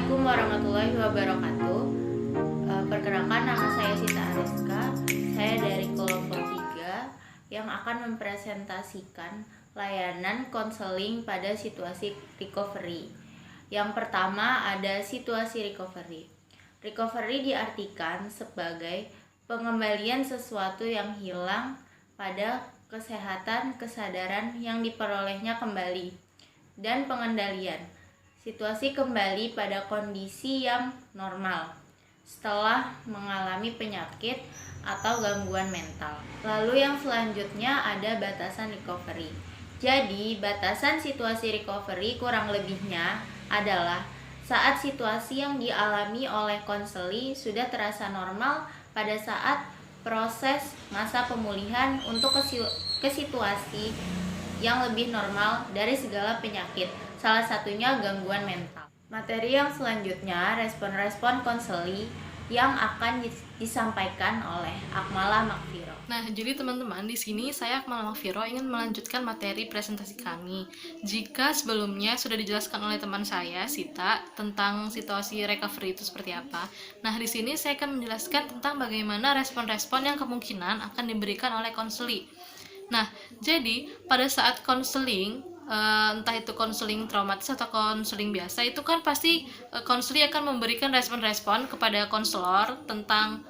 Assalamualaikum warahmatullahi wabarakatuh. Perkenalkan, nama saya Sita Areska. Saya dari kelompok 3 yang akan mempresentasikan layanan konseling pada situasi recovery. Yang pertama ada situasi recovery. Recovery diartikan sebagai pengembalian sesuatu yang hilang pada kesehatan, kesadaran yang diperolehnya kembali, dan pengendalian situasi kembali pada kondisi yang normal setelah mengalami penyakit atau gangguan mental. Lalu yang selanjutnya ada batasan recovery. Jadi, batasan situasi recovery kurang lebihnya adalah saat situasi yang dialami oleh konseli sudah terasa normal pada saat proses masa pemulihan untuk ke situasi yang lebih normal dari segala penyakit, salah satunya gangguan mental. Materi yang selanjutnya respon-respon konseli yang akan disampaikan oleh Akmala Makfiro. Nah, jadi teman-teman, di sini saya Akmal Makfiro ingin melanjutkan materi presentasi kami. Jika sebelumnya sudah dijelaskan oleh teman saya, Sita, tentang situasi recovery itu seperti apa. Nah, di sini saya akan menjelaskan tentang bagaimana respon-respon yang kemungkinan akan diberikan oleh konseli. Nah, jadi pada saat konseling, entah itu konseling traumatis atau konseling biasa, itu kan pasti konseli akan memberikan respon-respon kepada konselor tentang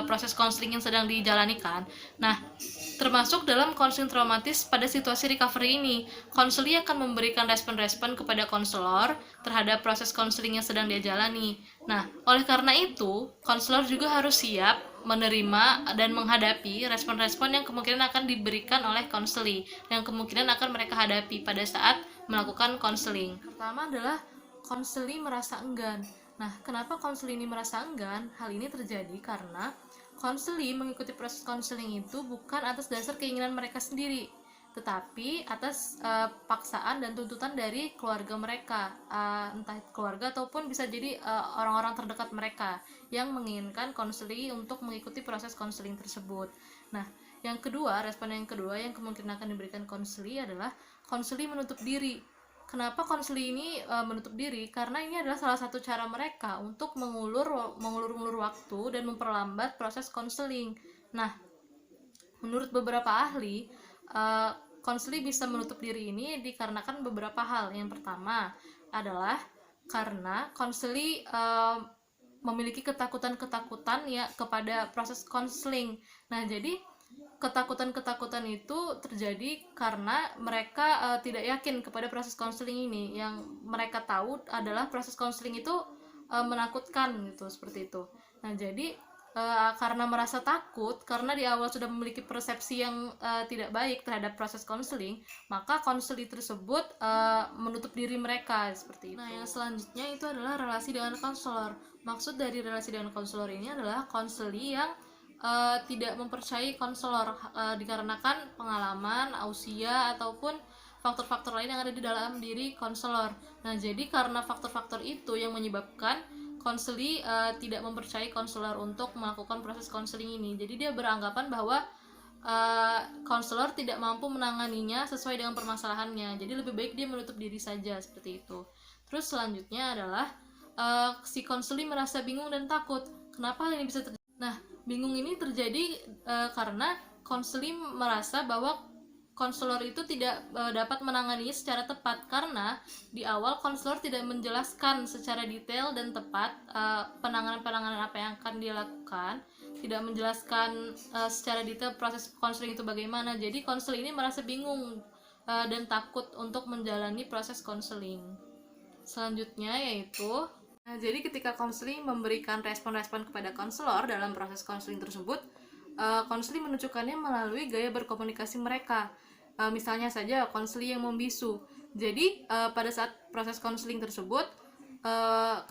proses konseling yang sedang dijalani kan. Nah, termasuk dalam konseling traumatis pada situasi recovery ini, konseli akan memberikan respon-respon kepada konselor terhadap proses konseling yang sedang dia jalani. Nah, oleh karena itu, konselor juga harus siap menerima dan menghadapi respon-respon yang kemungkinan akan diberikan oleh konseli, yang kemungkinan akan mereka hadapi pada saat melakukan konseling. Pertama adalah konseli merasa enggan. Nah, kenapa konseli ini merasa enggan? Hal ini terjadi karena konseli mengikuti proses konseling itu bukan atas dasar keinginan mereka sendiri, tetapi atas paksaan dan tuntutan dari keluarga mereka, entah keluarga ataupun bisa jadi orang-orang terdekat mereka yang menginginkan konseli untuk mengikuti proses konseling tersebut. Nah, yang kedua, respon yang kedua yang kemungkinan akan diberikan konseli adalah konseli menutup diri. Kenapa konseli ini menutup diri? Karena ini adalah salah satu cara mereka untuk mengulur waktu dan memperlambat proses konseling. Nah, menurut beberapa ahli, konseli bisa menutup diri ini dikarenakan beberapa hal. Yang pertama adalah karena konseli memiliki ketakutan-ketakutan ya kepada proses konseling. Nah, jadi ketakutan-ketakutan itu terjadi karena mereka tidak yakin kepada proses konseling ini. Yang mereka tahu adalah proses konseling itu menakutkan gitu, seperti itu. Nah, jadi karena merasa takut, karena di awal sudah memiliki persepsi yang tidak baik terhadap proses konseling, maka konseli tersebut menutup diri mereka seperti itu. Nah, yang selanjutnya itu adalah relasi dengan konselor. Maksud dari relasi dengan konselor ini adalah konseli yang tidak mempercayai konselor dikarenakan pengalaman, usia, ataupun faktor-faktor lain yang ada di dalam diri konselor. Nah, jadi karena faktor-faktor itu yang menyebabkan konseli tidak mempercayai konselor untuk melakukan proses konseling ini. Jadi dia beranggapan bahwa konselor tidak mampu menanganinya sesuai dengan permasalahannya. Jadi lebih baik dia menutup diri saja, seperti itu. Terus selanjutnya adalah si konseli merasa bingung dan takut. Kenapa hal ini bisa terjadi? Nah, bingung ini terjadi karena konseli merasa bahwa konselor itu tidak dapat menanganinya secara tepat, karena di awal konselor tidak menjelaskan secara detail dan tepat penanganan-penanganan apa yang akan dia lakukan, tidak menjelaskan secara detail proses konseling itu bagaimana. Jadi konselor ini merasa bingung dan takut untuk menjalani proses konseling. Selanjutnya yaitu jadi ketika konseling memberikan respon-respon kepada konselor dalam proses konseling tersebut, konseling menunjukkannya melalui gaya berkomunikasi mereka. Misalnya saja konseling yang membisu. Jadi pada saat proses konseling tersebut,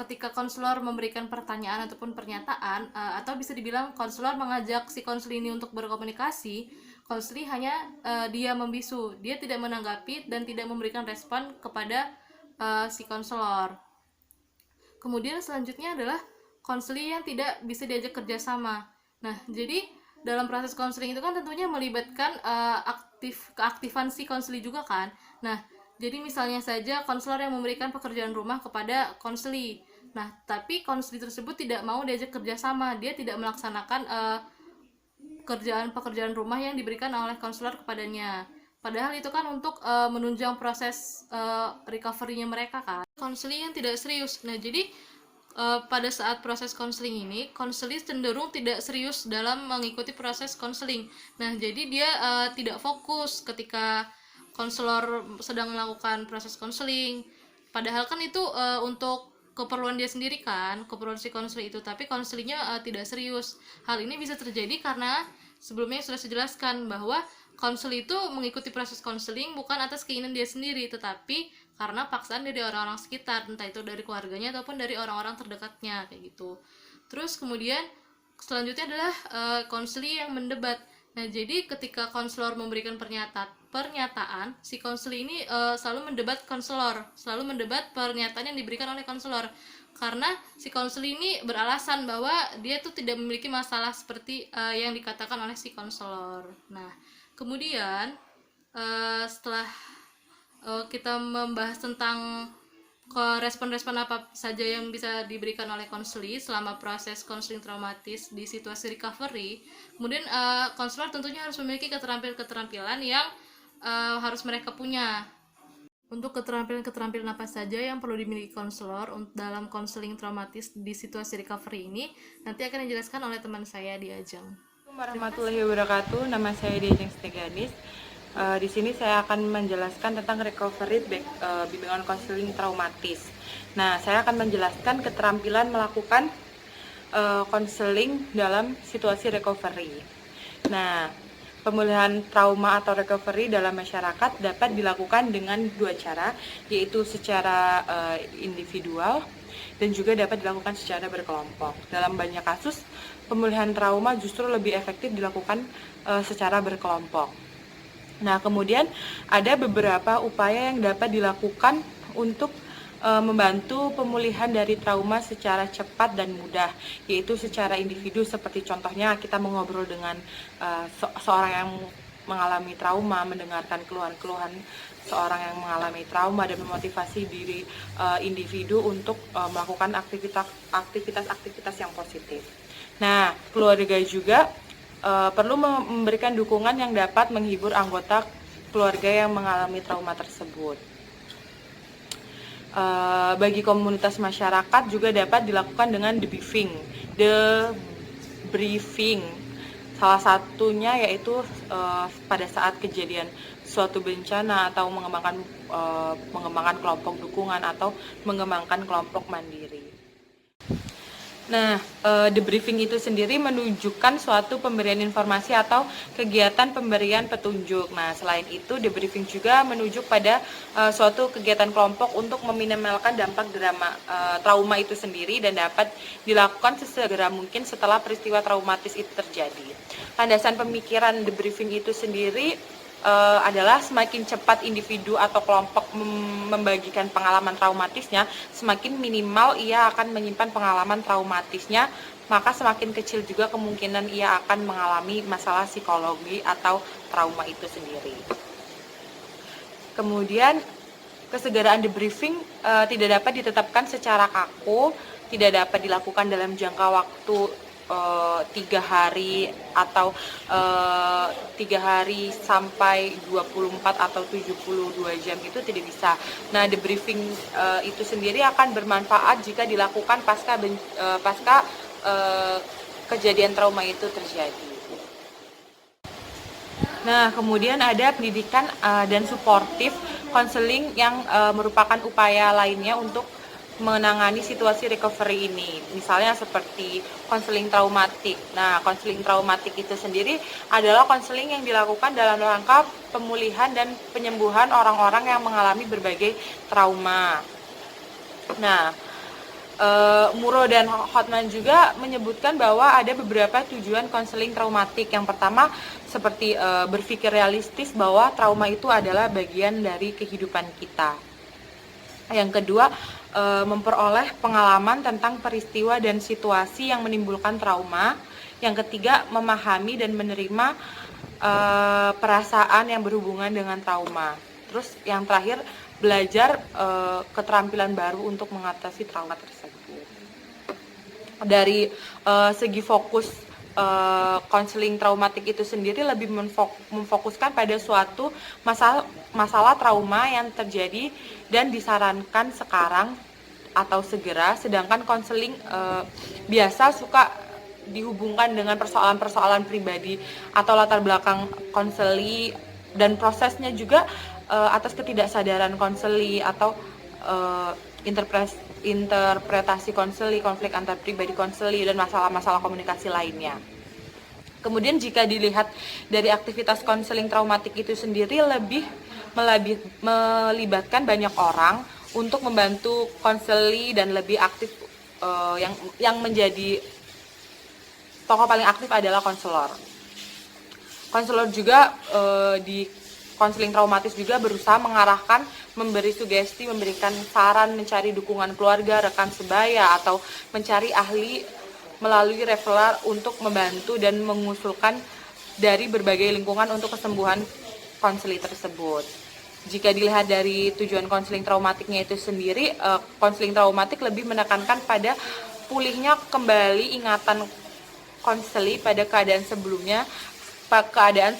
ketika konselor memberikan pertanyaan ataupun pernyataan, atau bisa dibilang konselor mengajak si konseling ini untuk berkomunikasi, konseling hanya dia membisu, dia tidak menanggapi dan tidak memberikan respon kepada si konselor. Kemudian selanjutnya adalah konseling yang tidak bisa diajak kerjasama. Nah, jadi dalam proses konseling itu kan tentunya melibatkan keaktifan si konseli juga kan. Nah, jadi misalnya saja konselor yang memberikan pekerjaan rumah kepada konseli. Nah, tapi konselor tersebut tidak mau diajak kerjasama, dia tidak melaksanakan pekerjaan rumah yang diberikan oleh konselor kepadanya. Padahal itu kan untuk menunjang proses recovery-nya mereka kan. Konseling yang tidak serius. Nah, jadi pada saat proses konseling ini, konseling cenderung tidak serius dalam mengikuti proses konseling. Nah, jadi dia tidak fokus ketika konselor sedang melakukan proses konseling. Padahal kan itu untuk keperluan dia sendiri kan, keperluan si konseling itu, tapi konselingnya tidak serius. Hal ini bisa terjadi karena sebelumnya sudah saya jelaskan bahwa konselor itu mengikuti proses konseling bukan atas keinginan dia sendiri, tetapi karena paksaan dari orang-orang sekitar, entah itu dari keluarganya ataupun dari orang-orang terdekatnya kayak gitu. Terus kemudian selanjutnya adalah konselor yang mendebat. Nah, jadi ketika konselor memberikan pernyataan, si konselor ini selalu mendebat pernyataan yang diberikan oleh konselor, karena si konselor ini beralasan bahwa dia tuh tidak memiliki masalah seperti yang dikatakan oleh si konselor. Nah, kemudian setelah kita membahas tentang respon-respon apa saja yang bisa diberikan oleh konselor selama proses konseling traumatis di situasi recovery, kemudian konselor tentunya harus memiliki keterampilan yang harus mereka punya. Untuk keterampilan apa saja yang perlu dimiliki konselor dalam konseling traumatis di situasi recovery ini nanti akan dijelaskan oleh teman saya di Ajeng. Assalamualaikum warahmatullahi wabarakatuh. Nama saya Diajeng Steganis. Di sini saya akan menjelaskan tentang recovery bimbingan konseling traumatis. Nah, saya akan menjelaskan keterampilan melakukan konseling dalam situasi recovery. Nah, pemulihan trauma atau recovery dalam masyarakat dapat dilakukan dengan dua cara, yaitu secara individual dan juga dapat dilakukan secara berkelompok. Dalam banyak kasus, pemulihan trauma justru lebih efektif dilakukan secara berkelompok. Nah, kemudian ada beberapa upaya yang dapat dilakukan untuk membantu pemulihan dari trauma secara cepat dan mudah, yaitu secara individu, seperti contohnya kita mengobrol dengan seorang yang mengalami trauma, mendengarkan keluhan-keluhan seorang yang mengalami trauma dan memotivasi diri individu untuk melakukan aktivitas yang positif. Nah, keluarga juga perlu memberikan dukungan yang dapat menghibur anggota keluarga yang mengalami trauma tersebut. Bagi komunitas masyarakat juga dapat dilakukan dengan debriefing. Salah satunya yaitu pada saat kejadian suatu bencana atau mengembangkan kelompok dukungan atau mengembangkan kelompok mandiri. Nah, debriefing itu sendiri menunjukkan suatu pemberian informasi atau kegiatan pemberian petunjuk. Nah, selain itu, debriefing juga menunjuk pada suatu kegiatan kelompok untuk meminimalkan dampak trauma itu sendiri dan dapat dilakukan sesegera mungkin setelah peristiwa traumatis itu terjadi. Landasan pemikiran debriefing itu sendiri adalah semakin cepat individu atau kelompok membagikan pengalaman traumatisnya, semakin minimal ia akan menyimpan pengalaman traumatisnya, maka semakin kecil juga kemungkinan ia akan mengalami masalah psikologi atau trauma itu sendiri. Kemudian, kesegeraan debriefing tidak dapat ditetapkan secara kaku, tidak dapat dilakukan dalam jangka waktu 3 hari atau 3 hari sampai 24 atau 72 jam itu tidak bisa. Nah, debriefing itu sendiri akan bermanfaat jika dilakukan pasca kejadian trauma itu terjadi. Nah, kemudian ada pendidikan dan suportif konseling yang merupakan upaya lainnya untuk menangani situasi recovery ini, misalnya seperti konseling traumatik. Nah, konseling traumatik itu sendiri adalah konseling yang dilakukan dalam rangka pemulihan dan penyembuhan orang-orang yang mengalami berbagai trauma. Nah, Muro dan Hotman juga menyebutkan bahwa ada beberapa tujuan konseling traumatik. Yang pertama, seperti berpikir realistis bahwa trauma itu adalah bagian dari kehidupan kita. Yang kedua, memperoleh pengalaman tentang peristiwa dan situasi yang menimbulkan trauma. Yang ketiga, memahami dan menerima perasaan yang berhubungan dengan trauma. Terus yang terakhir, belajar keterampilan baru untuk mengatasi trauma tersebut. dari segi fokus konseling traumatik itu sendiri lebih memfokuskan pada suatu masalah trauma yang terjadi dan disarankan sekarang atau segera, sedangkan konseling biasa suka dihubungkan dengan persoalan-persoalan pribadi atau latar belakang konseli, dan prosesnya juga atas ketidaksadaran konseli atau interpretasi konseli, konflik antar pribadi konseli, dan masalah-masalah komunikasi lainnya. Kemudian jika dilihat dari aktivitas konseling traumatik itu sendiri lebih melibatkan banyak orang untuk membantu konseli, dan lebih aktif, yang menjadi tokoh paling aktif adalah konselor. Konselor juga di konseling traumatis juga berusaha mengarahkan, memberi sugesti, memberikan saran, mencari dukungan keluarga, rekan sebaya, atau mencari ahli melalui referral untuk membantu dan mengusulkan dari berbagai lingkungan untuk kesembuhan konseli tersebut. Jika dilihat dari tujuan konseling traumatiknya itu sendiri, konseling traumatik lebih menekankan pada pulihnya kembali ingatan konseli pada keadaan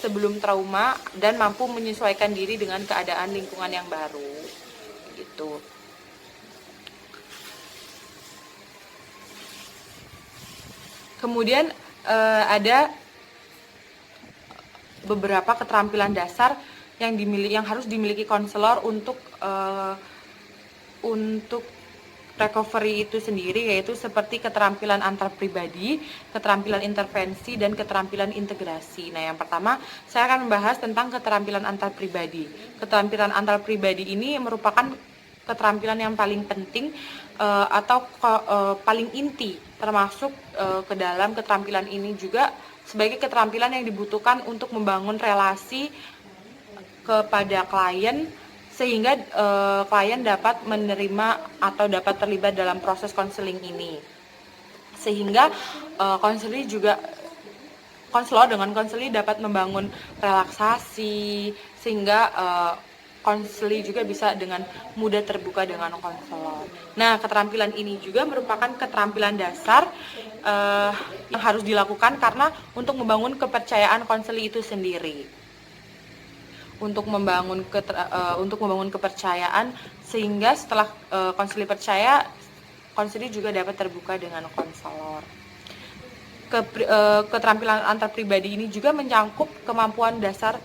sebelum trauma, dan mampu menyesuaikan diri dengan keadaan lingkungan yang baru gitu. Kemudian ada beberapa keterampilan dasar yang harus dimiliki konselor untuk recovery itu sendiri, yaitu seperti keterampilan antar pribadi, keterampilan intervensi, dan keterampilan integrasi. Nah, yang pertama saya akan membahas tentang keterampilan antar pribadi. Keterampilan antar pribadi ini merupakan keterampilan yang paling penting atau paling inti, termasuk ke dalam keterampilan ini juga sebagai keterampilan yang dibutuhkan untuk membangun relasi kepada klien, sehingga klien dapat menerima atau dapat terlibat dalam proses konseling ini, sehingga konselor dengan konseli dapat membangun relaksasi, sehingga konseli juga bisa dengan mudah terbuka dengan konselor. Nah, keterampilan ini juga merupakan keterampilan dasar yang harus dilakukan karena untuk membangun kepercayaan konseli itu sendiri. Untuk membangun kepercayaan, sehingga setelah konseli percaya, konseli juga dapat terbuka dengan konselor. Keterampilan antar pribadi ini juga menyangkut kemampuan dasar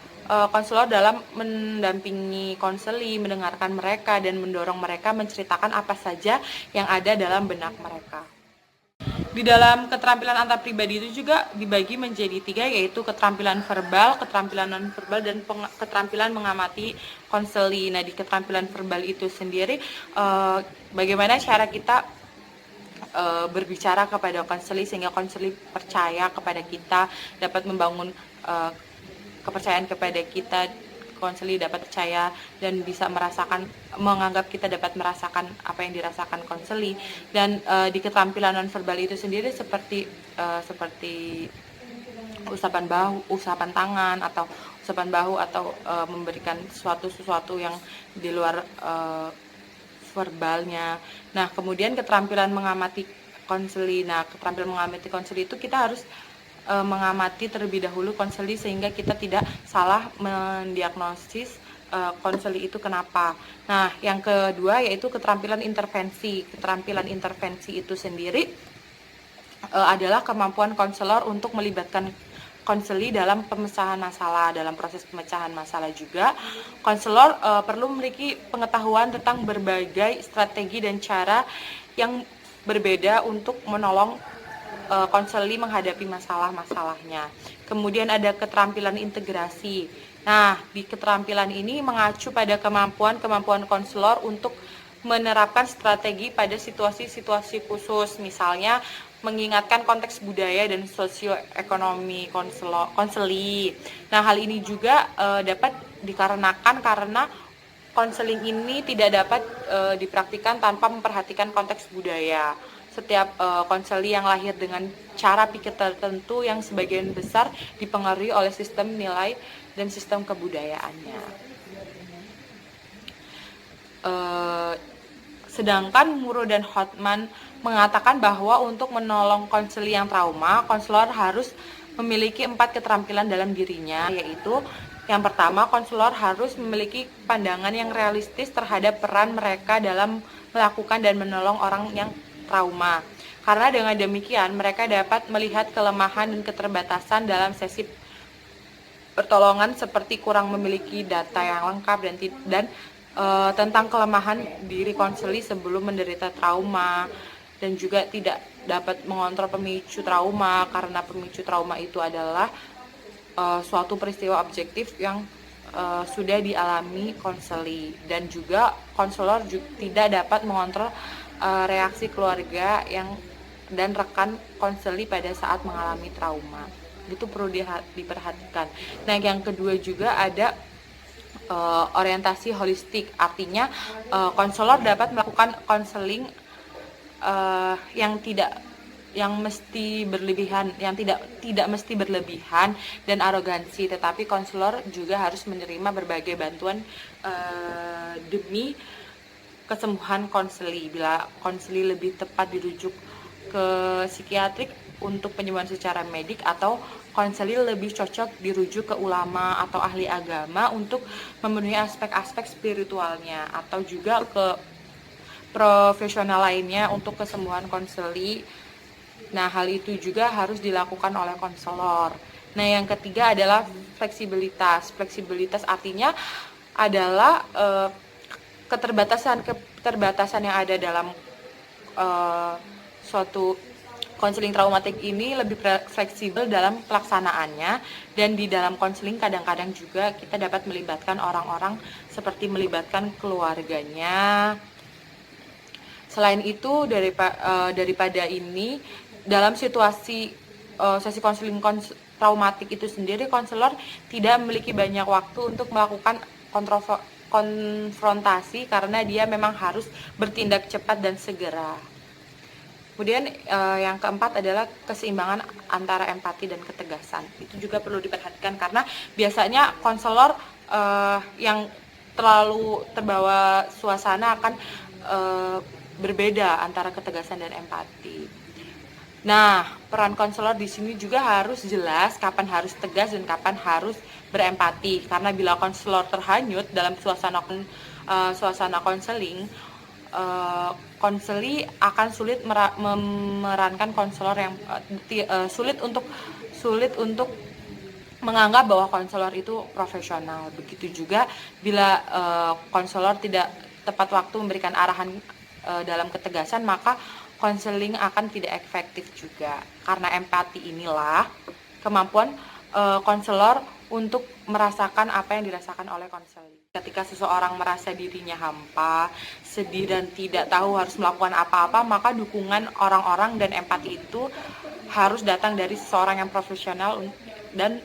konselor dalam mendampingi konseli, mendengarkan mereka, dan mendorong mereka menceritakan apa saja yang ada dalam benak mereka. Di dalam keterampilan antar pribadi itu juga dibagi menjadi 3, yaitu keterampilan verbal, keterampilan non-verbal, dan keterampilan mengamati konseli. Nah, di keterampilan verbal itu sendiri, bagaimana cara kita berbicara kepada konseli sehingga konseli percaya kepada kita, dapat membangun kepercayaan kepada kita, konseli dapat percaya dan bisa menganggap kita dapat merasakan apa yang dirasakan konseli. Dan di keterampilan nonverbal itu sendiri seperti usapan tangan atau usapan bahu, atau memberikan sesuatu yang di luar verbalnya. Nah, kemudian keterampilan mengamati konseli. Nah, keterampilan mengamati konseli itu kita harus mengamati terlebih dahulu konseli sehingga kita tidak salah mendiagnosis konseli itu kenapa. Nah, yang kedua yaitu keterampilan intervensi. Keterampilan intervensi itu sendiri adalah kemampuan konselor untuk melibatkan konseli dalam pemecahan masalah. Dalam proses pemecahan masalah juga, konselor perlu memiliki pengetahuan tentang berbagai strategi dan cara yang berbeda untuk menolong konseli menghadapi masalah-masalahnya. Kemudian ada keterampilan integrasi. Nah, di keterampilan ini mengacu pada kemampuan konselor untuk menerapkan strategi pada situasi-situasi khusus, misalnya mengingatkan konteks budaya dan sosioekonomi konseli. Nah, hal ini juga dapat dikarenakan karena konseling ini tidak dapat dipraktikkan tanpa memperhatikan konteks budaya. Setiap konseli yang lahir dengan cara pikir tertentu yang sebagian besar dipengaruhi oleh sistem nilai dan sistem kebudayaannya. Sedangkan Muro dan Hotman mengatakan bahwa untuk menolong konseli yang trauma, konselor harus memiliki 4 keterampilan dalam dirinya, yaitu yang pertama, konselor harus memiliki pandangan yang realistis terhadap peran mereka dalam melakukan dan menolong orang yang trauma. Karena dengan demikian, mereka dapat melihat kelemahan dan keterbatasan dalam sesi pertolongan seperti kurang memiliki data yang lengkap dan tentang kelemahan diri konseli sebelum menderita trauma, dan juga tidak dapat mengontrol pemicu trauma karena pemicu trauma itu adalah suatu peristiwa objektif yang sudah dialami konseli, dan juga konselor tidak dapat mengontrol reaksi keluarga dan rekan konseli pada saat mengalami trauma. Itu perlu diperhatikan. Nah, yang kedua juga ada orientasi holistik, artinya konselor dapat melakukan konseling yang tidak mesti berlebihan dan arogansi, tetapi konselor juga harus menerima berbagai bantuan demi kesembuhan konseli. Bila konseli lebih tepat dirujuk ke psikiatrik untuk penyembuhan secara medik, atau konseli lebih cocok dirujuk ke ulama atau ahli agama untuk memenuhi aspek-aspek spiritualnya, atau juga ke profesional lainnya untuk kesembuhan konseli. Nah, hal itu juga harus dilakukan oleh konselor. Nah, yang ketiga adalah fleksibilitas. Fleksibilitas artinya adalah keterbatasan yang ada dalam suatu konseling traumatik ini lebih fleksibel dalam pelaksanaannya, dan di dalam konseling kadang-kadang juga kita dapat melibatkan orang-orang seperti melibatkan keluarganya. Selain itu, daripada ini, dalam situasi sesi konseling traumatik itu sendiri, konselor tidak memiliki banyak waktu untuk melakukan konfrontasi karena dia memang harus bertindak cepat dan segera. Kemudian yang keempat adalah keseimbangan antara empati dan ketegasan. Itu juga perlu diperhatikan karena biasanya konselor yang terlalu terbawa suasana akan berbeda antara ketegasan dan empati. Nah, peran konselor di sini juga harus jelas kapan harus tegas dan kapan harus berempati. Karena bila konselor terhanyut dalam suasana konseling, konseli akan sulit memerankan konselor yang sulit untuk menganggap bahwa konselor itu profesional. Begitu juga bila konselor tidak tepat waktu memberikan arahan dalam ketegasan, maka konseling akan tidak efektif juga. Karena empati inilah kemampuan konselor untuk merasakan apa yang dirasakan oleh konseling. Ketika seseorang merasa dirinya hampa, sedih, dan tidak tahu harus melakukan apa-apa, maka dukungan orang-orang dan empati itu harus datang dari seseorang yang profesional, dan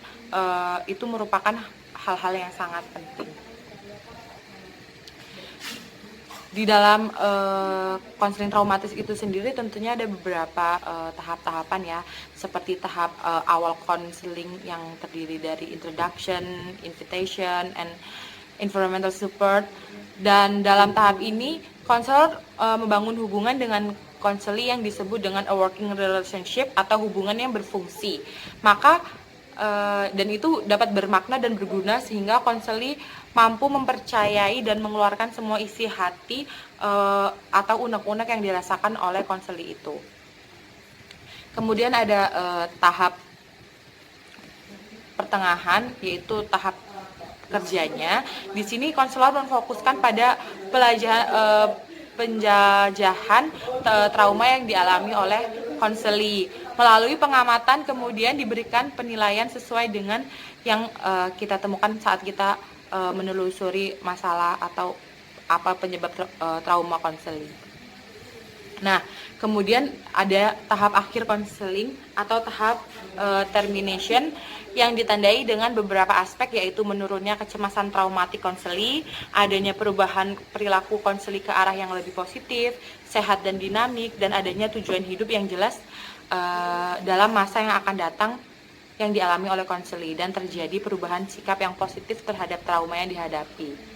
itu merupakan hal-hal yang sangat penting. Di dalam konseling traumatis itu sendiri tentunya ada beberapa tahap-tahapan ya, seperti tahap awal konseling yang terdiri dari introduction, invitation, and environmental support. Dan dalam tahap ini konselor membangun hubungan dengan konseli yang disebut dengan a working relationship atau hubungan yang berfungsi. Maka dan itu dapat bermakna dan berguna sehingga konseli mampu mempercayai dan mengeluarkan semua isi hati atau unek-unek yang dirasakan oleh konseli itu. Kemudian ada tahap pertengahan, yaitu tahap kerjanya. Di sini konselor memfokuskan pada penjajahan trauma yang dialami oleh konseli. Melalui pengamatan kemudian diberikan penilaian sesuai dengan yang kita temukan saat kita menelusuri masalah atau apa penyebab trauma konseling. Nah, kemudian ada tahap akhir konseling atau tahap termination yang ditandai dengan beberapa aspek, yaitu menurunnya kecemasan traumatik konseli, adanya perubahan perilaku konseli ke arah yang lebih positif, sehat dan dinamik, dan adanya tujuan hidup yang jelas dalam masa yang akan datang yang dialami oleh konseli, dan terjadi perubahan sikap yang positif terhadap trauma yang dihadapi.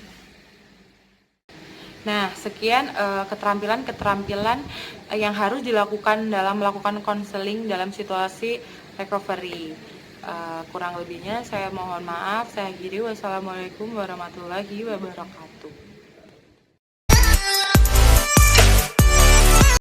Nah, sekian keterampilan-keterampilan yang harus dilakukan dalam melakukan konseling dalam situasi recovery. Kurang lebihnya saya mohon maaf. Saya akhiri. Wassalamualaikum warahmatullahi wabarakatuh.